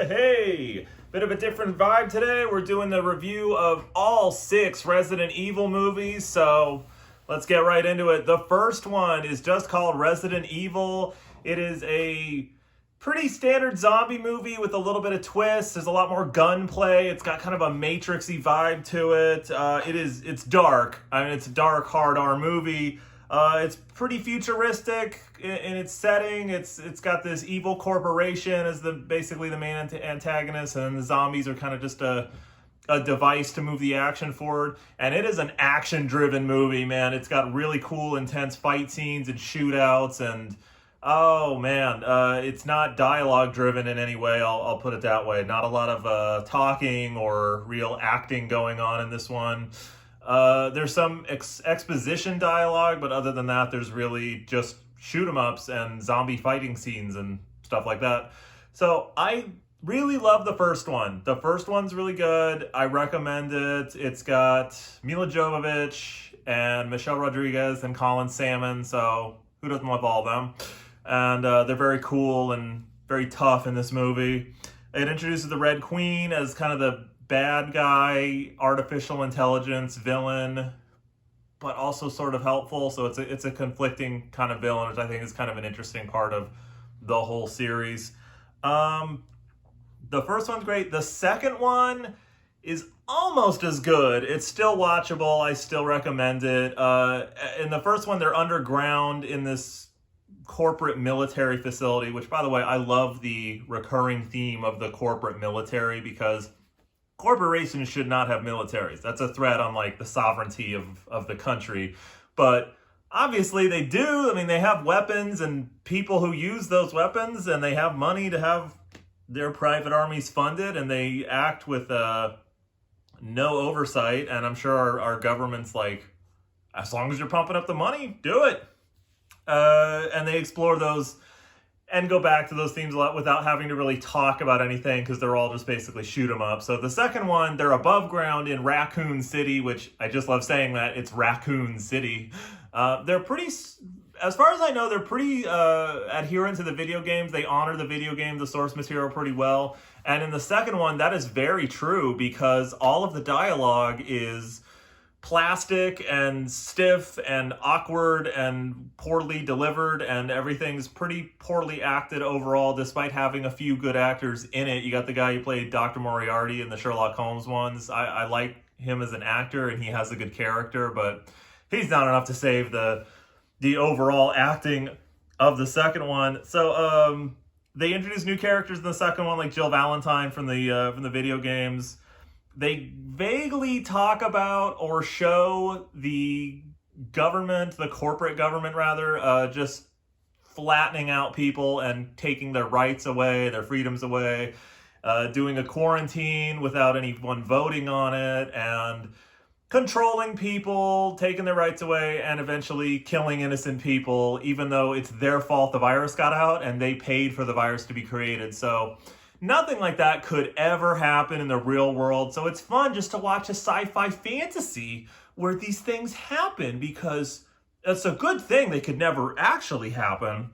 Hey, bit of a different vibe today. We're doing the review of all 6 Resident Evil movies, so let's get right into it. The first one is just called Resident Evil. It is a pretty standard zombie movie with a little bit of twist. There's a lot more gunplay. It's got kind of a Matrixy vibe to it. It's dark. I mean, it's a dark, hard R movie. It's pretty futuristic in its setting. It's got this evil corporation as basically the main antagonist, and the zombies are kind of just a device to move the action forward. And it is an action-driven movie, man. It's got really cool, intense fight scenes and shootouts, and oh man, it's not dialogue-driven in any way. I'll put it that way. Not a lot of talking or real acting going on in this one. There's some exposition dialogue, but other than that, there's really just shoot 'em ups and zombie fighting scenes and stuff like that. So I really love the first one. The first one's really good. I recommend it. It's got Milla Jovovich and Michelle Rodriguez and Colin Salmon, so who doesn't love all of them? And they're very cool and very tough in this movie. It introduces the Red Queen as kind of the bad guy, artificial intelligence villain, but also sort of helpful. So it's a conflicting kind of villain, which I think is kind of an interesting part of the whole series. The first one's great. The second one is almost as good. It's still watchable. I still recommend it. In the first one, they're underground in this corporate military facility, which, by the way, I love the recurring theme of the corporate military, because corporations should not have militaries. That's a threat on like the sovereignty of the country. But obviously they do. I mean, they have weapons and people who use those weapons, and they have money to have their private armies funded, and they act with no oversight. And I'm sure our government's like, as long as you're pumping up the money, do it. And they explore those and go back to those themes a lot without having to really talk about anything, because they're all just basically shoot 'em up. So the second one, they're above ground in Raccoon City, which I just love saying that. It's Raccoon City. They're pretty, as far as I know, they're pretty adherent to the video games. They honor the video game, the source material, pretty well. And in the second one, that is very true, because all of the dialogue is plastic and stiff and awkward and poorly delivered, and everything's pretty poorly acted overall, despite having a few good actors in it. You got the guy who played Dr. Moriarty in the Sherlock Holmes ones. I like him as an actor, and he has a good character, but he's not enough to save the overall acting of the second one. So they introduced new characters in the second one, like Jill Valentine from the video games. They vaguely talk about or show the government, the corporate government rather, just flattening out people and taking their rights away, their freedoms away, doing a quarantine without anyone voting on it, and controlling people, taking their rights away, and eventually killing innocent people, even though it's their fault the virus got out and they paid for the virus to be created. So nothing like that could ever happen in the real world. So it's fun just to watch a sci-fi fantasy where these things happen, because it's a good thing they could never actually happen.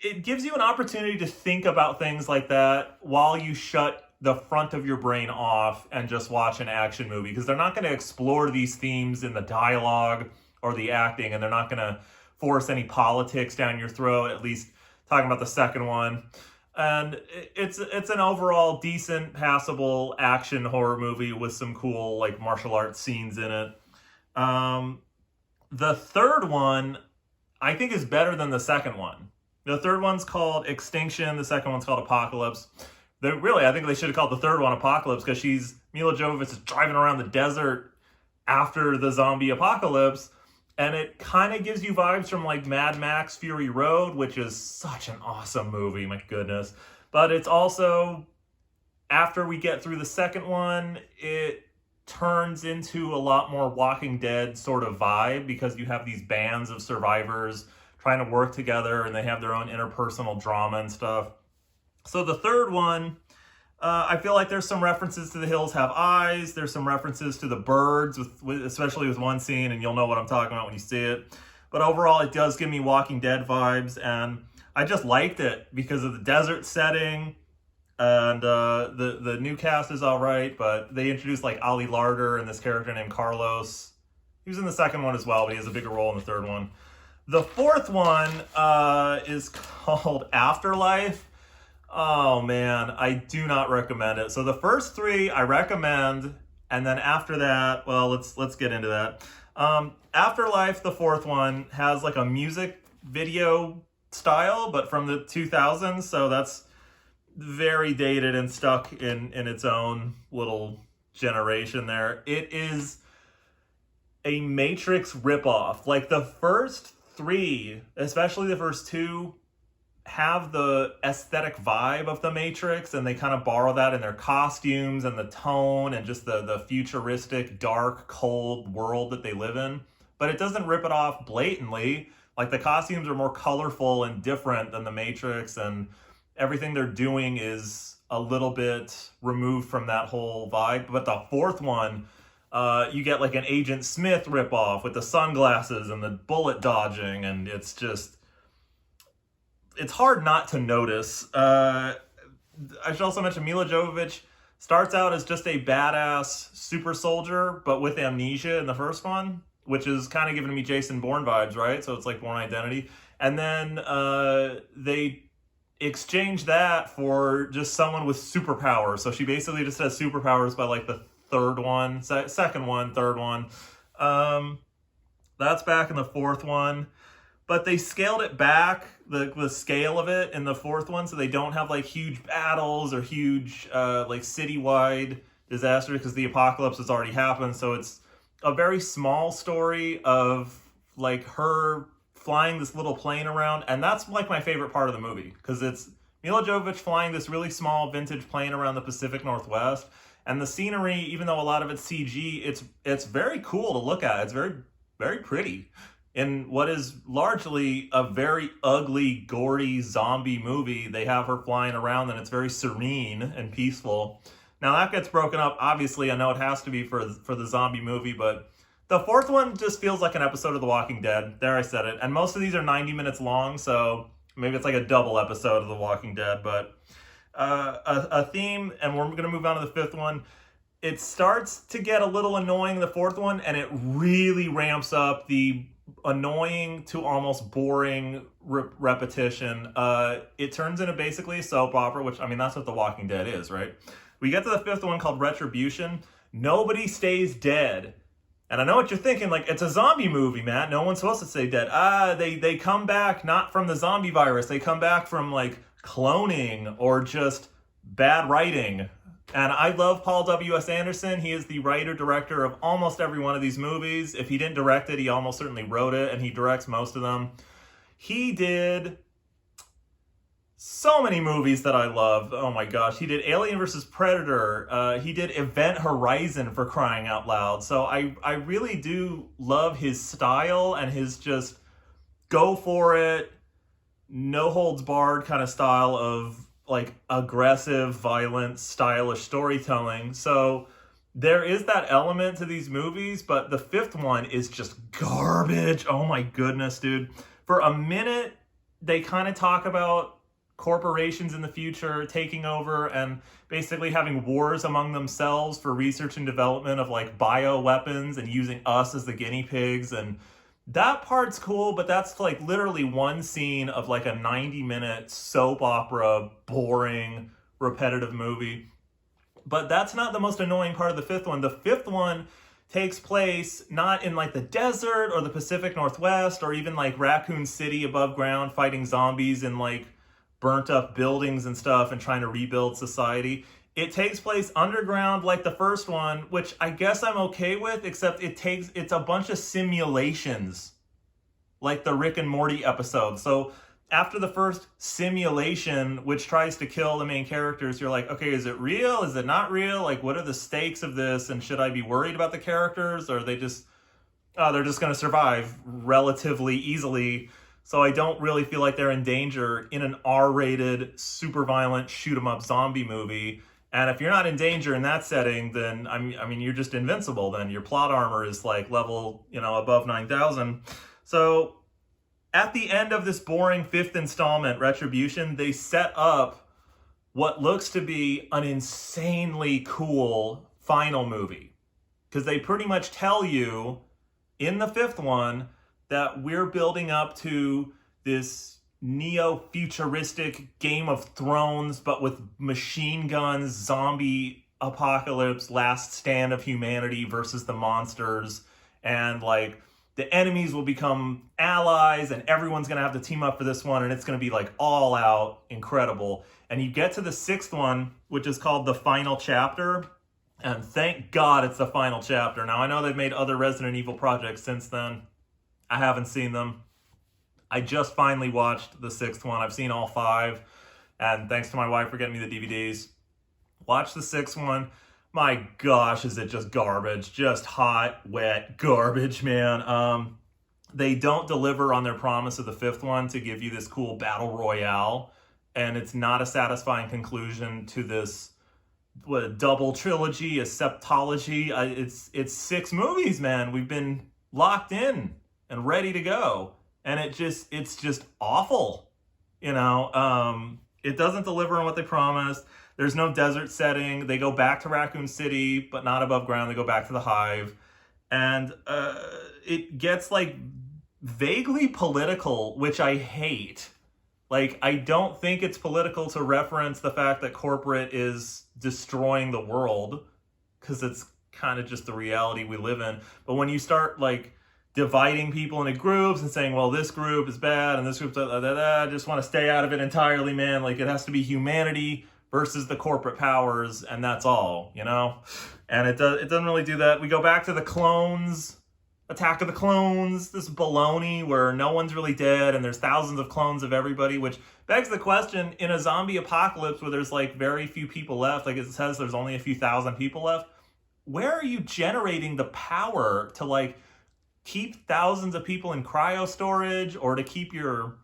It gives you an opportunity to think about things like that while you shut the front of your brain off and just watch an action movie, because they're not going to explore these themes in the dialogue or the acting, and they're not going to force any politics down your throat, at least talking about the second one. And it's an overall decent, passable action horror movie with some cool like martial arts scenes in it. The third one, I think, is better than the second one. The third one's called Extinction. The second one's called Apocalypse. I think they should have called the third one Apocalypse, because Milla Jovovich is driving around the desert after the zombie apocalypse. And it kind of gives you vibes from like Mad Max Fury Road, which is such an awesome movie, my goodness. But it's also, after we get through the second one, it turns into a lot more Walking Dead sort of vibe, because you have these bands of survivors trying to work together, and they have their own interpersonal drama and stuff. So the third one, I feel like there's some references to The Hills Have Eyes. There's some references to the birds, especially with one scene, and you'll know what I'm talking about when you see it. But overall, it does give me Walking Dead vibes, and I just liked it because of the desert setting, and the new cast is all right, but they introduced like Ali Larter and this character named Carlos. He was in the second one as well, but he has a bigger role in the third one. The fourth one is called Afterlife. Oh man, I do not recommend it. So the first three I recommend, and then after that, well, let's get into that. Afterlife, the fourth one, has like a music video style, but from the 2000s, so that's very dated and stuck in its own little generation there. It is a Matrix ripoff. Like the first three, especially the first two, have the aesthetic vibe of the Matrix, and they kind of borrow that in their costumes and the tone and just the futuristic, dark, cold world that they live in. But it doesn't rip it off blatantly. Like the costumes are more colorful and different than the Matrix, and everything they're doing is a little bit removed from that whole vibe. But the fourth one, you get like an Agent Smith ripoff with the sunglasses and the bullet dodging, and it's hard not to notice. I should also mention Mila Jovovich starts out as just a badass super soldier, but with amnesia in the first one, which is kind of giving me Jason Bourne vibes, right? So it's like Bourne Identity. And then they exchange that for just someone with superpowers. So she basically just has superpowers by like the third one, second one, third one. That's back in the fourth one. But they scaled it back, the scale of it in the fourth one, so they don't have like huge battles or huge like citywide disaster because the apocalypse has already happened. So it's a very small story of like her flying this little plane around, and that's like my favorite part of the movie because it's Mila Jovovich flying this really small vintage plane around the Pacific Northwest, and the scenery, even though a lot of it's CG, it's very cool to look at. It's very, very pretty. In what is largely a very ugly, gory zombie movie, they have her flying around and it's very serene and peaceful. Now that gets broken up, obviously, I know it has to be for the zombie movie, but the fourth one just feels like an episode of The Walking Dead. There, I said it. And most of these are 90 minutes long, so maybe it's like a double episode of The Walking Dead, but a theme, and we're going to move on to the fifth one. It starts to get a little annoying in the fourth one, and it really ramps up the annoying to almost boring repetition. It turns into basically a soap opera, which, I mean, that's what The Walking Dead is, right? We get to the fifth one called Retribution. Nobody stays dead. And I know what you're thinking, like, it's a zombie movie, Matt. No one's supposed to stay dead. They come back not from the zombie virus. They come back from, like, cloning or just bad writing. And I love Paul W.S. Anderson. He is the writer-director of almost every one of these movies. If he didn't direct it, he almost certainly wrote it, and he directs most of them. He did so many movies that I love. Oh my gosh. He did Alien vs. Predator. He did Event Horizon, for crying out loud. So I really do love his style and his just go for it, no holds barred kind of style of like aggressive, violent, stylish storytelling. So there is that element to these movies, but the fifth one is just garbage. Oh my goodness, dude. For a minute, they kind of talk about corporations in the future taking over and basically having wars among themselves for research and development of like bioweapons and using us as the guinea pigs, and that part's cool, but that's like literally one scene of like a 90-minute soap opera, boring, repetitive movie. But that's not the most annoying part of the fifth one. The fifth one takes place not in like the desert or the Pacific Northwest or even like Raccoon City above ground fighting zombies in like burnt up buildings and stuff and trying to rebuild society. It takes place underground like the first one, which I guess I'm okay with, except it's a bunch of simulations, like the Rick and Morty episode. So after the first simulation, which tries to kill the main characters, you're like, okay, is it real? Is it not real? Like, what are the stakes of this? And should I be worried about the characters? Or are they just, they're just going to survive relatively easily? So I don't really feel like they're in danger in an R-rated, super violent, shoot-'em-up zombie movie. And if you're not in danger in that setting, then, I mean, you're just invincible. Then your plot armor is like level, above 9,000. So at the end of this boring fifth installment, Retribution, they set up what looks to be an insanely cool final movie. Because they pretty much tell you in the fifth one that we're building up to this neo-futuristic Game of Thrones, but with machine guns, zombie apocalypse, last stand of humanity versus the monsters, and like the enemies will become allies, and everyone's gonna have to team up for this one, and it's gonna be like all out incredible. And you get to the sixth one, which is called The Final Chapter, and thank God it's the final chapter. Now, I know they've made other Resident Evil projects since then. I haven't seen them. I just finally watched the sixth one. I've seen all five, and thanks to my wife for getting me the DVDs. Watch the sixth one. My gosh, is it just garbage. Just hot, wet garbage, man. They don't deliver on their promise of the fifth one to give you this cool battle royale, and it's not a satisfying conclusion to this a double trilogy, a septology. It's 6 movies, man. We've been locked in and ready to go, and it's just awful. You know, it doesn't deliver on what they promised. There's no desert setting. They go back to Raccoon City, but not above ground. They go back to the Hive, and it gets like vaguely political, which I hate. Like, I don't think it's political to reference the fact that corporate is destroying the world, because it's kind of just the reality we live in. But when you start, like, dividing people into groups and saying, well, this group is bad and this group's I just want to stay out of it entirely, man. Like, it has to be humanity versus the corporate powers, and that's all, you know? And it doesn't really do that. We go back to the clones. Attack of the Clones, this baloney where no one's really dead and there's thousands of clones of everybody, which begs the question, in a zombie apocalypse where there's like very few people left, like it says there's only a few thousand people left, where are you generating the power to like keep thousands of people in cryo storage, or to keep your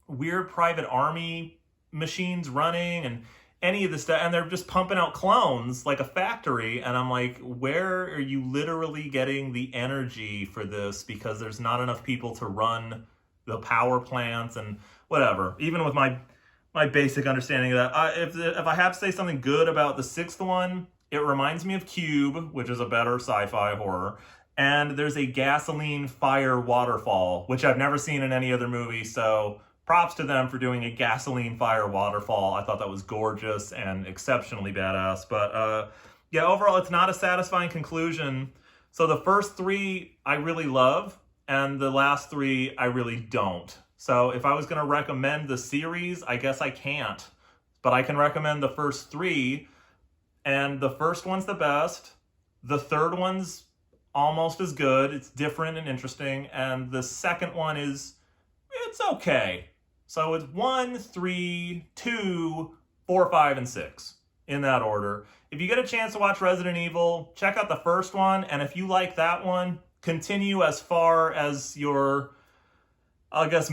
weird private army machines running and any of this stuff? And they're just pumping out clones like a factory, and I'm like, where are you literally getting the energy for this? Because there's not enough people to run the power plants and whatever. Even with my basic understanding of that, if I have to say something good about the sixth one, it reminds me of Cube, which is a better sci-fi horror, and there's a gasoline fire waterfall, which I've never seen in any other movie, so props to them for doing a gasoline fire waterfall. I thought that was gorgeous and exceptionally badass. But yeah, overall, it's not a satisfying conclusion. So the first 3 I really love, and the last 3 I really don't. So if I was going to recommend the series, I guess I can't. But I can recommend the first 3, and the first one's the best. The third one's almost as good. It's different and interesting. And the second one it's okay. So it's 1, 3, 2, 4, 5, and 6 in that order. If you get a chance to watch Resident Evil, check out the first one. And if you like that one, continue as far as your, I guess,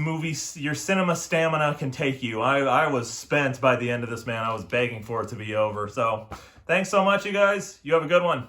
your cinema stamina can take you. I was spent by the end of this, man. I was begging for it to be over. So thanks so much, you guys. You have a good one.